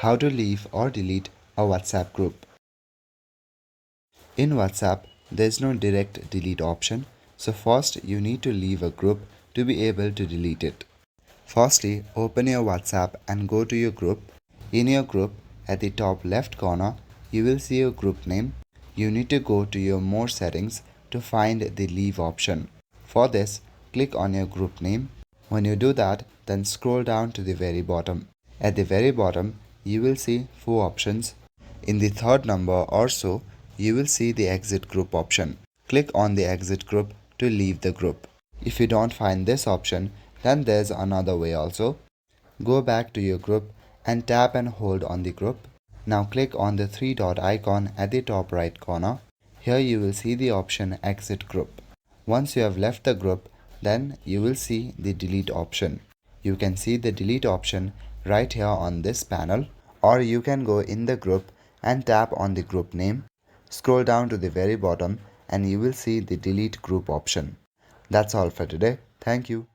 How to leave or delete a WhatsApp group. In WhatsApp, there is no direct delete option, so first you need to leave a group to be able to delete it. Firstly, open your WhatsApp and go to your group. In your group, at the top left corner, you will see your group name. You need to go to your More settings to find the Leave option. For this, click on your group name. When you do that, then scroll down to the very bottom. At the very bottom, you will see 4 options. In the third number or so, you will see the Exit Group option. Click on the Exit Group to leave the group. If you don't find this option, then there's another way also. Go back to your group and tap and hold on the group. Now click on the 3 dot icon at the top right corner. Here you will see the option Exit Group. Once you have left the group, then you will see the Delete option. You can see the Delete option right here on this panel, or you can go in the group and tap on the group name. Scroll down to the very bottom and you will see the Delete Group option. That's all for today. Thank you.